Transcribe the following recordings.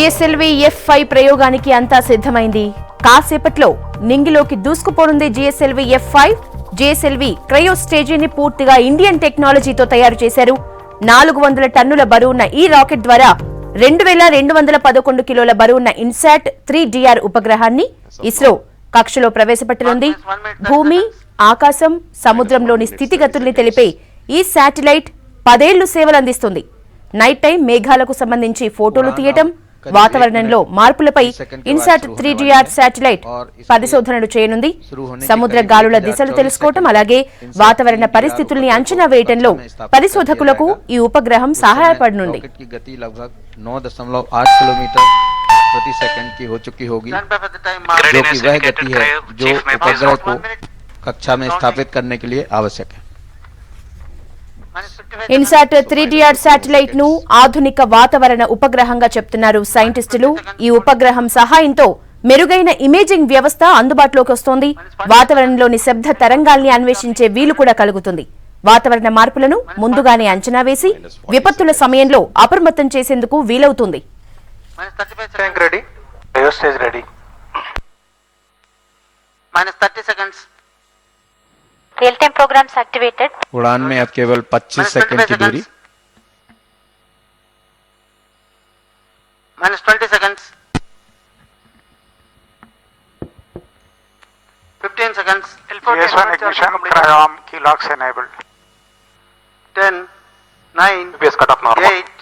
GSLV F5 ప్రయోగానికి అంతా సిద్ధమైంది. కాసేపట్లో నింగిలోకి దూసుకుపోనుంది జిఎస్ఎల్వి F5. జిఎస్ఎల్వి క్రయో స్టేజీని పూర్తిగా ఇండియన్ టెక్నాలజీతో తయారు చేశారు. 400 టన్నుల బరువున్న ఈ రాకెట్ ద్వారా 2211 కిలోల బరువున్న ఇన్సాట్ 3DR ఉపగ్రహాన్ని ఇస్రో కక్షలో ప్రవేశపెట్టనుంది. భూమి, ఆకాశం, సముద్రంలోని స్థితిగతుల్ని తెలిపే ఈ శాటిలైట్ 10 ఏళ్లు సేవలందిస్తుంది. నైట్ టైం మేఘాలకు సంబంధించి ఫోటోలు తీయటం, వాతావరణంలో మార్పులపై ఇన్సాట్ 3DR శాటిలైట్ పరిశోధనలు చేయనుంది. సముద్ర గాలుల దిశలు తెలుసుకోవటం, అలాగే వాతావరణ పరిస్థితుల్ని అంచనా వేయటంలో పరిశోధకులకు ఈ ఉపగ్రహం సహాయపడనుంది. 9.8 किलोमीटर प्रति सेकंड की हो चुकी होगी, जो कि वह गति है जो उपग्रह को कक्षा में स्थापित करने के लिए आवश्यक है. ఇన్సాట్ 3DR శాటిలైట్ ను ఆధునిక వాతావరణ ఉపగ్రహంగా చెప్తున్నారు సైంటిస్టులు. ఈ ఉపగ్రహం సహాయంతో మెరుగైన ఇమేజింగ్ వ్యవస్థ అందుబాటులోకి వస్తోంది. వాతావరణంలోని శబ్ద తరంగాల్ని అన్వేషించే వీలు కూడా కలుగుతుంది. వాతావరణ మార్పులను ముందుగానే అంచనా వేసి విపత్తుల సమయంలో అప్రమత్తం చేసేందుకు వీలవుతుంది. Real time programs activated. उड़ान में अब केवल 25 सेकंड की दूरी. -20 seconds. 15 seconds. GS1 ignition cryom key locks enabled. 10, 9, base cut off normal. 8,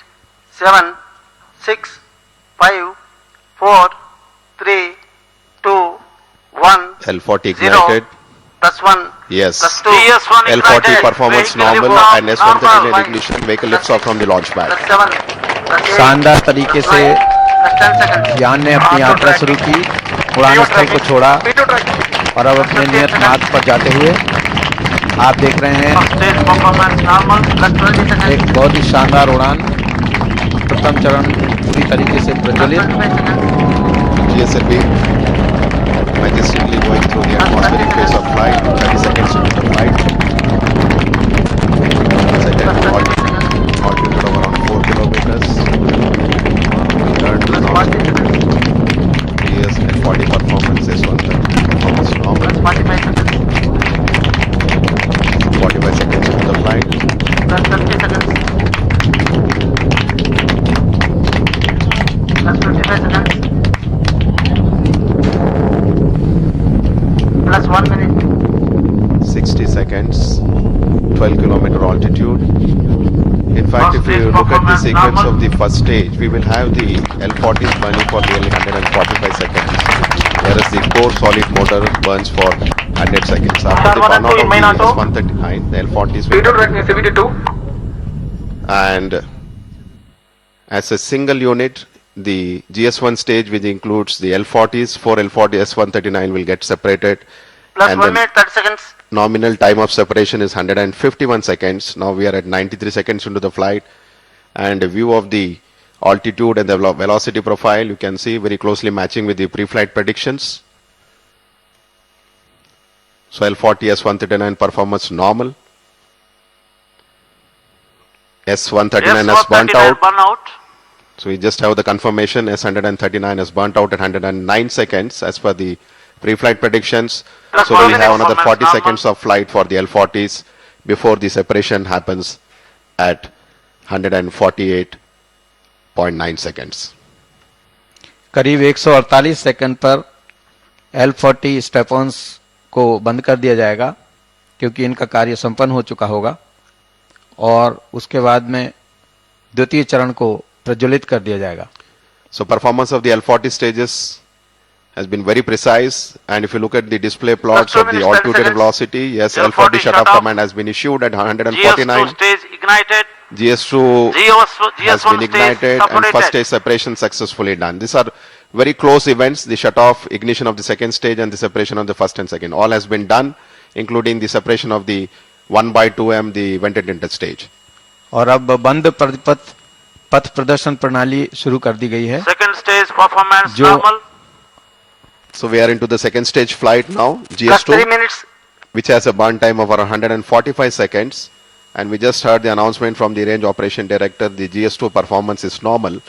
7, 6, 5, 4, 3, 2, 1. L40 ignited. +1. Yes. +2. L40 performance normal and S139 ignition vehicle lifts off from the launch pad. +7. शानदार तरीके से यान ने अपनी यात्रा शुरू की, उड़ान स्थल को छोड़ा और अब अपने नियत मार्ग पर जाते हुए आप देख रहे हैं एक बहुत ही शानदार उड़ान. प्रथम चरण पूरी तरीके से प्रज्वलित. GSLV majestically going through the atmospheric phase of flight, 30 seconds into the flight. Altitude of around 4 kilometers. Turn to north. GS L40 performance is performance normal. 45 seconds into the flight. 30 seconds. +25 seconds. +1 minute. 60 seconds, 12 kilometer altitude. In fact, if you look at the sequence of the first stage, we will have the L40s burning for nearly 145 seconds, whereas the core solid motor burns for 100 seconds. After the burnout of the S139, the L40s will and as a single unit, the GS1 stage, which includes the L40s, 4 L40 S139 will get separated. +1 minute 30 seconds. Nominal time of separation is 151 seconds. Now we are at 93 seconds into the flight, and a view of the altitude and the velocity profile you can see very closely matching with the pre-flight predictions. So L40 S139 performance normal. S139 has burnt out. So we just have the confirmation S139 has burnt out at 109 seconds as per the pre-flight predictions. So we have another 40 seconds of flight for the L40s before the separation happens at 148.9 seconds. करीब 148 second पर L40 Stephens को बंद कर दिया जाएगा, क्योंकि इनका कार्य संपन्न हो चुका होगा और उसके बाद में द्वितीय चरण को प्रज्वलित कर दिया जाएगा. So performance of the L40 stages has been very precise, and if you look at the display plots of the altitude and velocity, yes, L40 shut-off command has been issued at 149. GS2 stage ignited. GS2 has been ignited and first stage separation successfully done. These are very close events, the shut-off, ignition of the second stage and the separation of the first and second. All has been done, including the separation of the 1/2M, the vented inlet stage. और अब बंद पथ प्रदर्शन प्रणाली शुरू कर दी गई है. Second stage performance normal. So we are into the second stage flight now, GS2, 3 minutes. which has a burn time of around 145 seconds. And we just heard the announcement from the range operation director, the GS2 performance is normal.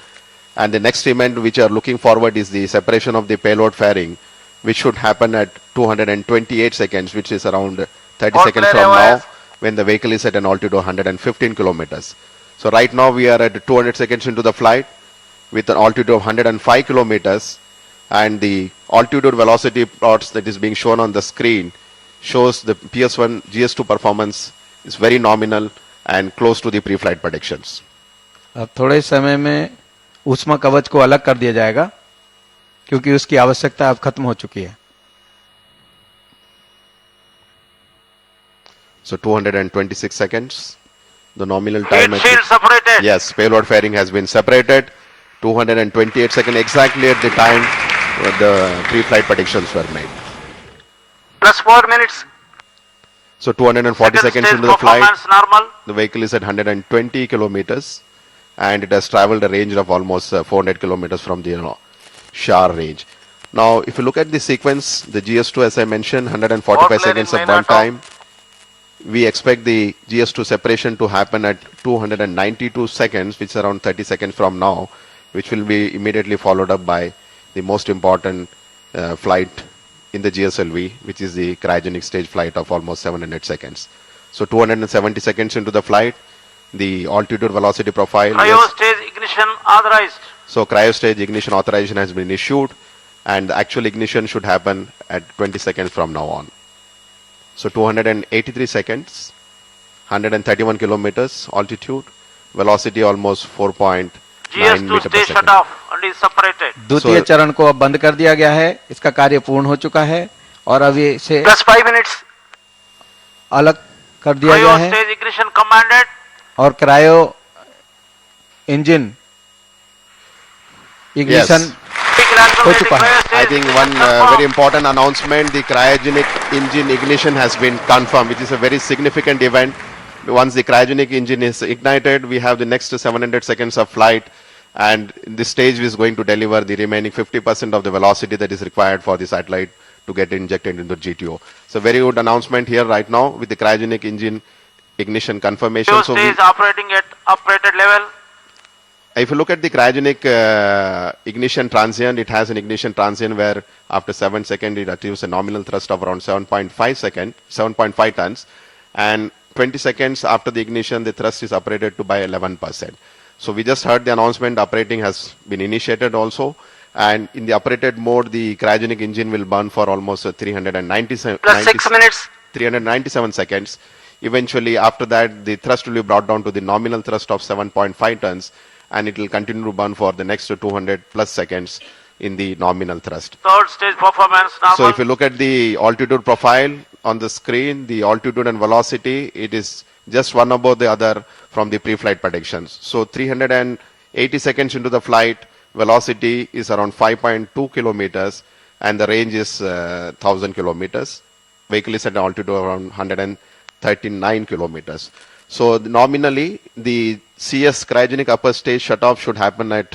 And the next event which are looking forward is the separation of the payload fairing, which should happen at 228 seconds, which is around 30 All seconds clear from now, AOS. when the vehicle is at an altitude of 115 kilometers. So right now we are at 200 seconds into the flight with an altitude of 105 kilometers, and the altitude velocity plots that is being shown on the screen shows the PS1 GS2 performance is very nominal and close to the pre-flight predictions. अब थोड़े समय में ऊष्मा कवच को अलग कर दिया जाएगा क्योंकि उसकी आवश्यकता अब खत्म हो चुकी है. So 226 seconds, the nominal Heat time. shield separated. Yes, payload fairing has been separated. 228 seconds exactly at the time the pre-flight predictions were made. Plus 4 minutes. So 240 Second seconds stage into the flight, performance normal. the vehicle is at 120 kilometers, and it has traveled a range of almost 400 kilometers from the Shar range. Now, if you look at the sequence, the GS2, as I mentioned, 145 All seconds clear of in burn main auto. time. We expect the GS2 separation to happen at 292 seconds, which is around 30 seconds from now, which will be immediately followed up by the most important flight in the GSLV, which is the cryogenic stage flight of almost 700 seconds. So 270 seconds into the flight, the altitude velocity profile. Cryo stage ignition authorized. So cryo stage ignition authorization has been issued, and the actual ignition should happen at 20 seconds from now on. So 283 seconds, 131 kilometers altitude, velocity almost 4.9 GS2 meter per stage shut second. off and is separated. द्वितीय चरण को अब बंद कर दिया गया है. इसका कार्य पूर्ण हो चुका है और अब इसे Plus 5 minutes. अलग कर दिया गया Cryo है stage ignition commanded. और क्रायो इंजन इग्निशन हो चुका है. I think one very important announcement, the cryogenic engine ignition has been confirmed, which is a very significant event. Once the cryogenic engine is ignited, we have the next 700 seconds of flight, and this stage is going to deliver the remaining 50% of the velocity that is required for the satellite to get injected into GTO. So very good announcement here right now with the cryogenic engine ignition confirmation. Cryo So stage operating at operated level. if you look at the cryogenic ignition transient, it has an ignition transient where after 7 seconds it achieves a nominal thrust of around 7.5 tons, and 20 seconds after the ignition, the thrust is operated to by 11%. So we just heard the announcement, operating has been initiated also, and in the operated mode, the cryogenic engine will burn for almost 397 Plus 6 minutes. 397 seconds. Eventually, after that, the thrust will be brought down to the nominal thrust of 7.5 tons, and it will continue to burn for the next 200 plus seconds in the nominal thrust. Third stage performance normal. So if you look at the altitude profile on the screen, the altitude and velocity, it is just one above the other from the pre-flight predictions. So 380 seconds into the flight, velocity is around 5.2 kilometers, and the range is 1000 kilometers. Vehicle is at an altitude of around 139 kilometers. So nominally, the CS cryogenic upper stage shutoff should happen at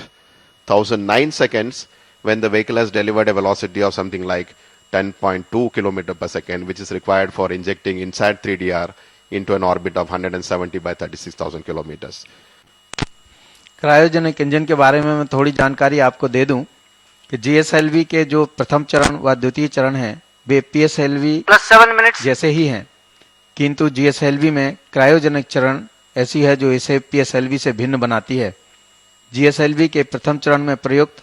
1009 seconds when the vehicle has delivered a velocity of something like 10.2 kilometer per second, which is required for injecting INSAT 3DR into an orbit of 170 by 36,000 kilometers. Cryogenic engine के बारे में मैं थोड़ी जानकारी आपको दे दूं कि GSLV के जो प्रथम चरण व द्वितीय चरण हैं वे पीएसएलवी Plus 7 minutes. जैसे ही हैं, किंतु जीएसएलवी में क्रायोजेनिक चरण ऐसी है जो इसे पीएसएलवी से भिन्न बनाती है. जीएसएलवी के प्रथम चरण में प्रयुक्त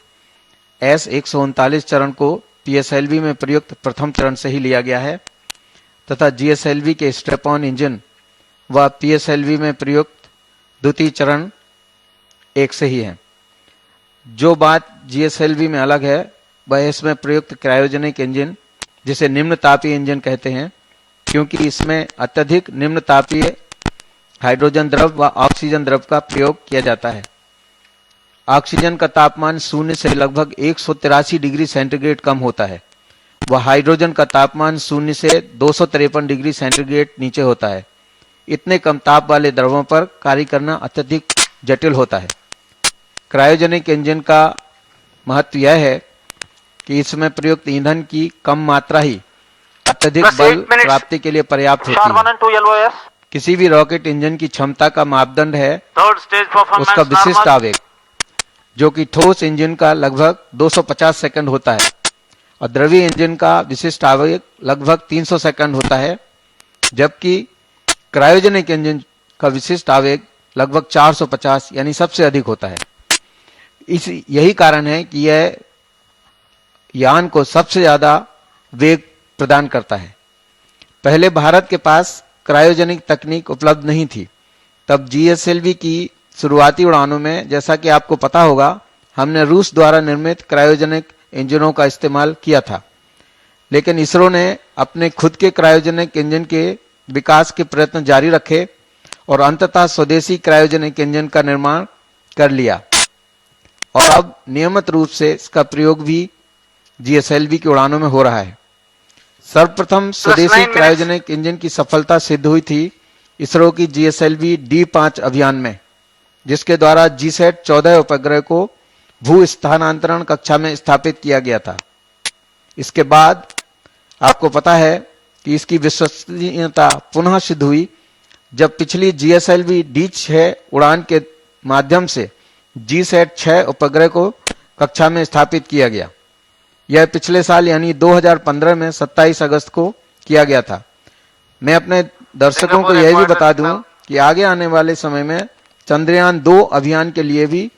S139 चरण को पीएसएलवी में प्रयुक्त प्रथम चरण से ही लिया गया है तथा जीएसएलवी के स्ट्रैप ऑन इंजन व पीएसएलवी में प्रयुक्त द्वितीय चरण एक से ही है. जो बात जीएसएलवी में अलग है वह इसमें प्रयुक्त क्रायोजेनिक इंजन, जिसे निम्न तापीय इंजन कहते हैं, क्योंकि इसमें अत्यधिक निम्न तापीय हाइड्रोजन द्रव व ऑक्सीजन द्रव का प्रयोग किया जाता है. ऑक्सीजन का तापमान शून्य से लगभग 183 डिग्री सेंटीग्रेड कम होता है व हाइड्रोजन का तापमान शून्य से 253 डिग्री सेंटीग्रेड नीचे होता है. इतने कम ताप वाले द्रवों पर कार्य करना अत्यधिक जटिल होता है. क्रायोजेनिक इंजन का महत्व यह है कि इसमें प्रयुक्त ईंधन की कम मात्रा ही अत्यधिक Plus बल 8 minutes. प्राप्ति के लिए पर्याप्त Shot होती 1 है. and 2 LOS. किसी भी रॉकेट इंजन की क्षमता का मापदंड है Third stage performance उसका विशिष्ट normal. आवेग. जो कि ठोस इंजन का लगभग 250 सेकंड होता है और द्रवीय इंजन का विशिष्ट आवेग लगभग 300 सेकंड होता है, जबकि क्रायोजेनिक इंजन का विशिष्ट आवेग लगभग 450 यानी सबसे अधिक होता है। यही कारण है कि यह यान को सबसे ज्यादा वेग प्रदान करता है। पहले भारत के पास क्रायोजेनिक तकनीक उपलब्ध नहीं थी। तब जीएसएलवी की शुरुआती उड़ानों में, जैसा कि आपको पता होगा, हमने रूस द्वारा निर्मित क्रायोजेनिक इंजनों का इस्तेमाल किया था, लेकिन इसरो ने अपने खुद के क्रायोजेनिक इंजन के विकास के प्रयत्न जारी रखे और अंततः स्वदेशी क्रायोजेनिक इंजन का निर्माण कर लिया और अब नियमित रूप से इसका प्रयोग भी जीएसएलवी की उड़ानों में हो रहा है। सर्वप्रथम स्वदेशी क्रायोजेनिक इंजन की सफलता सिद्ध हुई थी इसरो की जीएसएलवी D5 अभियान में, जिसके द्वारा जीसैट 14 उपग्रह को भू स्थानांतरण कक्षा में स्थापित किया गया था। इसके बाद आपको पता है कि इसकी विश्वसनीयता पुनः सिद्ध हुई जब पिछली जीएसएलवी D6 उड़ान के माध्यम से जीसैट 6 उपग्रह को कक्षा में स्थापित किया गया। यह पिछले साल यानी 2015 में 27 अगस्त को किया गया था। मैं अपने दर्शकों को यह भी बता दूं कि आगे आने वाले समय में चंद्रयान 2 अभियान के लिए भी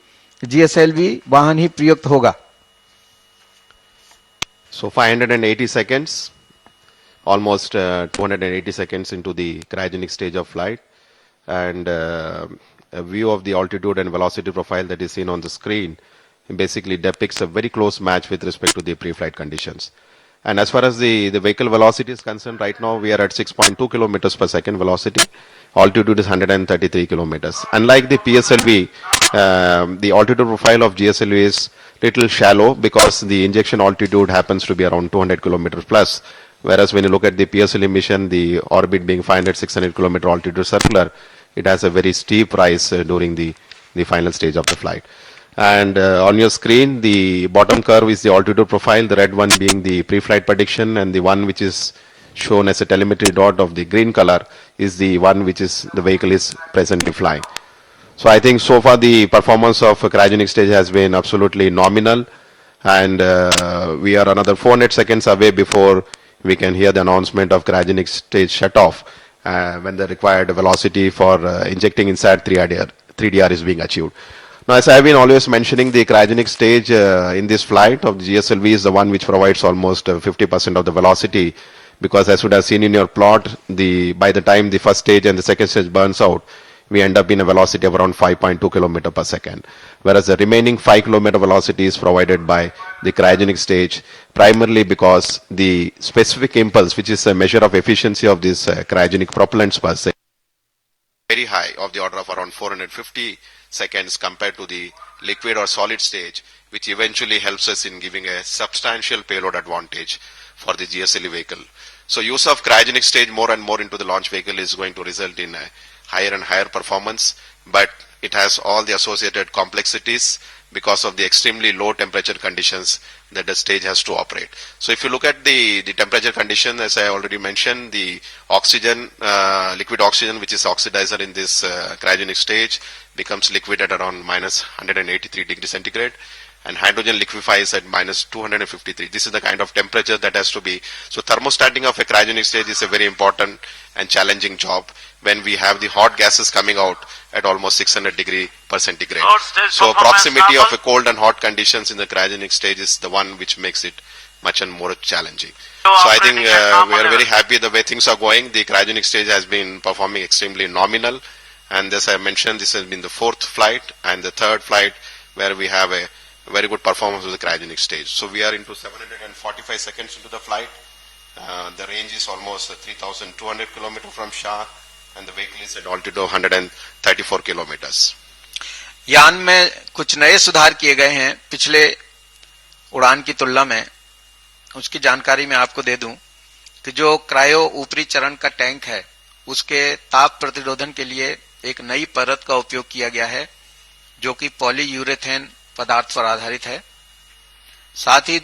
जीएसएलवी वाहन ही प्रयुक्त होगा। So 580 seconds, almost 280 seconds into the cryogenic stage of flight, and a view of the altitude and velocity profile that is seen on the screen basically depicts a very close match with respect to the pre-flight conditions. And as far as the vehicle velocity is concerned, right now we are at 6.2 kilometers per second velocity. Altitude is 133 kilometers. Unlike the PSLV, the altitude profile of GSLV is little shallow because the injection altitude happens to be around 200 kilometers plus. Whereas when you look at the PSLV mission, the orbit being 500-600 kilometer altitude circular, it has a very steep rise during the final stage of the flight. And on your screen, the bottom curve is the altitude profile, the red one being the pre-flight prediction, and the one which is shown as a telemetry dot of the green color is the one which is the vehicle is presently flying. So I think so far the performance of a cryogenic stage has been absolutely nominal, and we are another 400 seconds away before we can hear the announcement of cryogenic stage shut off when the required velocity for injecting inside 3DR is being achieved. Now, as I have been always mentioning, the cryogenic stage in this flight of the GSLV is the one which provides almost 50% of the velocity, because as you would have seen in your plot, by the time the first stage and the second stage burns out, we end up in a velocity of around 5.2 km per second, whereas the remaining 5 km velocity is provided by the cryogenic stage, primarily because the specific impulse, which is a measure of efficiency of these cryogenic propellants per se, very high, of the order of around 450 seconds compared to the liquid or solid stage, which eventually helps us in giving a substantial payload advantage for the GSLV vehicle. So use of cryogenic stage more and more into the launch vehicle is going to result in a higher and higher performance, but it has all the associated complexities because of the extremely low temperature conditions that the stage has to operate. So if you look at the temperature condition, as I already mentioned, the oxygen, liquid oxygen, which is oxidizer in this cryogenic stage, becomes liquid at around minus 183 degrees centigrade, and hydrogen liquefies at minus 253. This is the kind of temperature that has to be. So thermostating of a cryogenic stage is a very important and challenging job when we have the hot gases coming out at almost 600 degree per centigrade. So proximity of a cold and hot conditions in the cryogenic stage is the one which makes it much and more challenging. So I think we are very happy the way things are going. The cryogenic stage has been performing extremely nominal, and as I mentioned, this has been the 4th flight and the 3rd flight where we have a very good performance of the cryogenic stage. So we are into 745 seconds into the flight. The range is almost 3,200 kilometers from Shah, and the vehicle is at altitude of 134 kilometers. यान में कुछ नए सुधार किए गए हैं पिछले उड़ान की तुलना में। उसकी जानकारी मैं आपको दे दूं कि जो क्रायो ऊपरी चरण का टैंक है, उसके ताप प्रतिरोधन के लिए एक नई परत का उपयोग किया गया है, जो कि पॉलीयूरेथेन पदार्थ पर आधारित है। साथ ही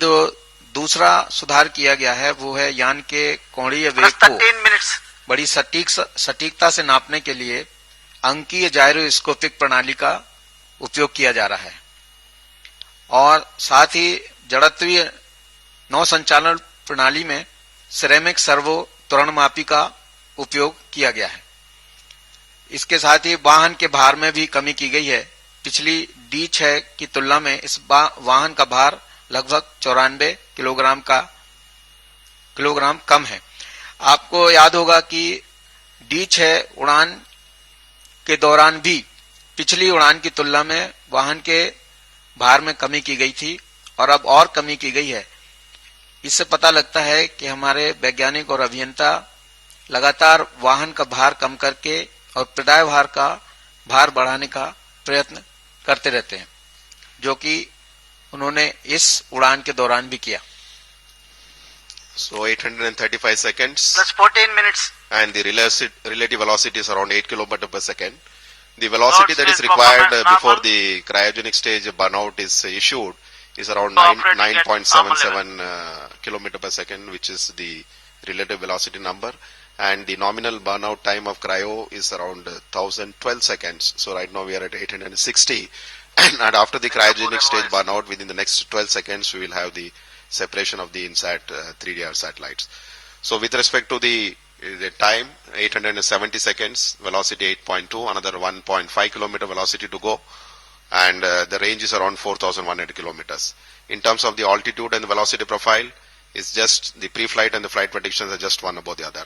दूसरा सुधार किया गया है वो है यान के कोणीय वेग को बड़ी सटीकता से नापने के लिए अंकीय जायरोस्कोपिक प्रणाली का उपयोग किया जा रहा है। और साथ ही जड़त्वीय नौ संचालन प्रणाली में सिरेमिक सर्वो त्वरणमापी का उपयोग किया गया है। इसके साथ ही वाहन के भार में भी कमी की गई है। पिछली D6 की तुलना में इस वाहन का भार लगभग 94 किलोग्राम कम है। आपको याद होगा कि D6 उड़ान के दौरान भी पिछली उड़ान की तुलना में वाहन के भार में कमी की गई थी और अब और कमी की गई है। इससे पता लगता है कि हमारे वैज्ञानिक और अभियंता लगातार वाहन का भार कम करके और प्रदाय भार का भार बढ़ाने का प्रयत्न करते रहते हैं, जो कि उन्होंने इस उड़ान के दौरान भी किया। So 835 seconds. That's 14 minutes. And the relative velocity is around 8 km per second. The velocity Lord that is stage required performance before normal. the cryogenic stage burnout is issued is around Operating at normal 9.77 km per second, which is the relative velocity number. And the nominal burnout time of cryo is around 1012 seconds. So right now we are at 860. And after the cryogenic stage burnout, within the next 12 seconds, we will have the separation of the INSAT 3DR satellites. So with respect to the time, 870 seconds, velocity 8.2, another 1.5 kilometer velocity to go, and the range is around 4,100 kilometers. In terms of the altitude and the velocity profile, it's just the pre-flight and the flight predictions are just one above the other.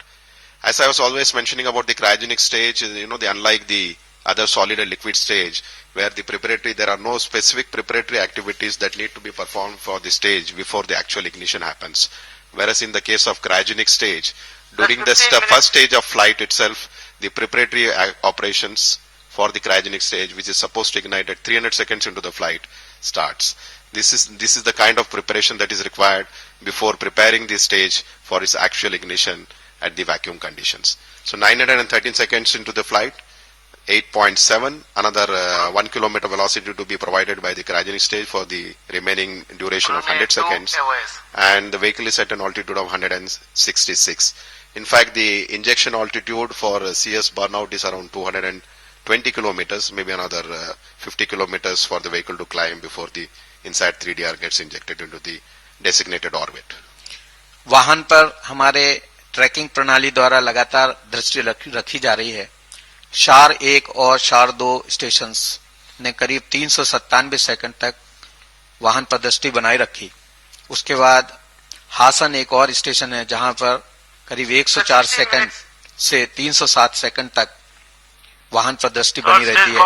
As I was always mentioning about the cryogenic stage, unlike the other solid and liquid stage, where there are no specific preparatory activities that need to be performed for the stage before the actual ignition happens. Whereas in the case of cryogenic stage, during the first stage of flight itself, the preparatory operations for the cryogenic stage, which is supposed to ignite at 300 seconds into the flight, starts. This is the kind of preparation that is required before preparing the stage for its actual ignition at the vacuum conditions. So 913 seconds into the flight, 8.7, another 1 kilometer velocity to be provided by the cryogenic stage for the remaining duration of 100 seconds, and the vehicle is at an altitude of 166. In fact, the injection altitude for CS burnout is around 220 kilometers, maybe another 50 kilometers for the vehicle to climb before the INSAT 3DR gets injected into the designated orbit. वाहन पर हमारे trekking प्रणाली द्वारा लगातार दृष्टि रखी जा रही है। शार 1 और शार 2 स्टेशंस ने करीब 397 सेकंड तक वाहन पर दृष्टि बनाए रखी। उसके बाद हासन एक और स्टेशन है जहां पर करीब 104 सेकंड से 307 सेकंड तक वाहन पर दृष्टि बनी रहती है।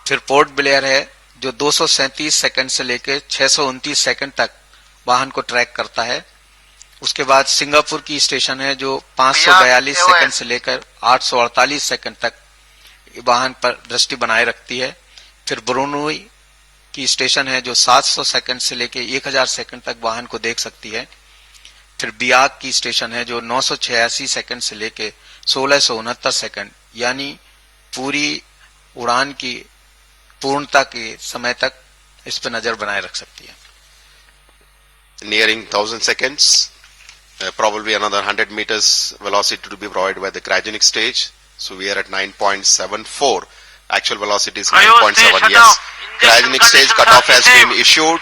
फिर पोर्ट ब्लेयर है जो 237 सेकंड से लेकर 629 सेकंड तक वाहन को ट्रैक करता है। उसके बाद सिंगापुर की स्टेशन है जो 542 सेकंड से लेकर 848 सेकंड तक वाहन पर दृष्टि बनाए रखती है। फिर ब्रुनई की स्टेशन है जो 700 सेकंड से लेकर 1000 सेकंड तक वाहन को देख सकती है। फिर बियाक की स्टेशन है जो 986 सेकंड से लेकर 1669 सेकंड यानी पूरी उड़ान की पूर्णता के समय तक इस पर नजर बनाए रख सकती है। Nearing 1000 seconds. Probably another 100 meters velocity to be provided by the cryogenic stage. So we are at 9.74. Actual velocity is 9.7. Yes. Cryogenic stage cutoff has been issued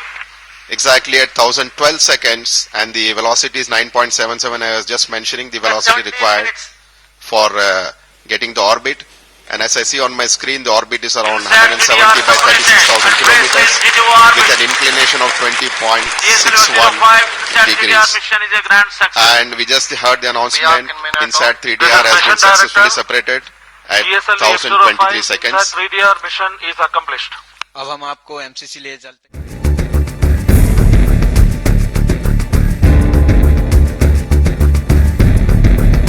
exactly at 1012 seconds and the velocity is 9.77. I was just mentioning the velocity required for getting the orbit. And as I see on my screen, the orbit is around 170 by 36,000 kilometers with an inclination of 20.61 degrees. And we just heard the announcement, INSAT 3DR has been successfully separated at 1023 seconds. 3DR mission is accomplished. अब हम आपको MCC ले चलते हैं।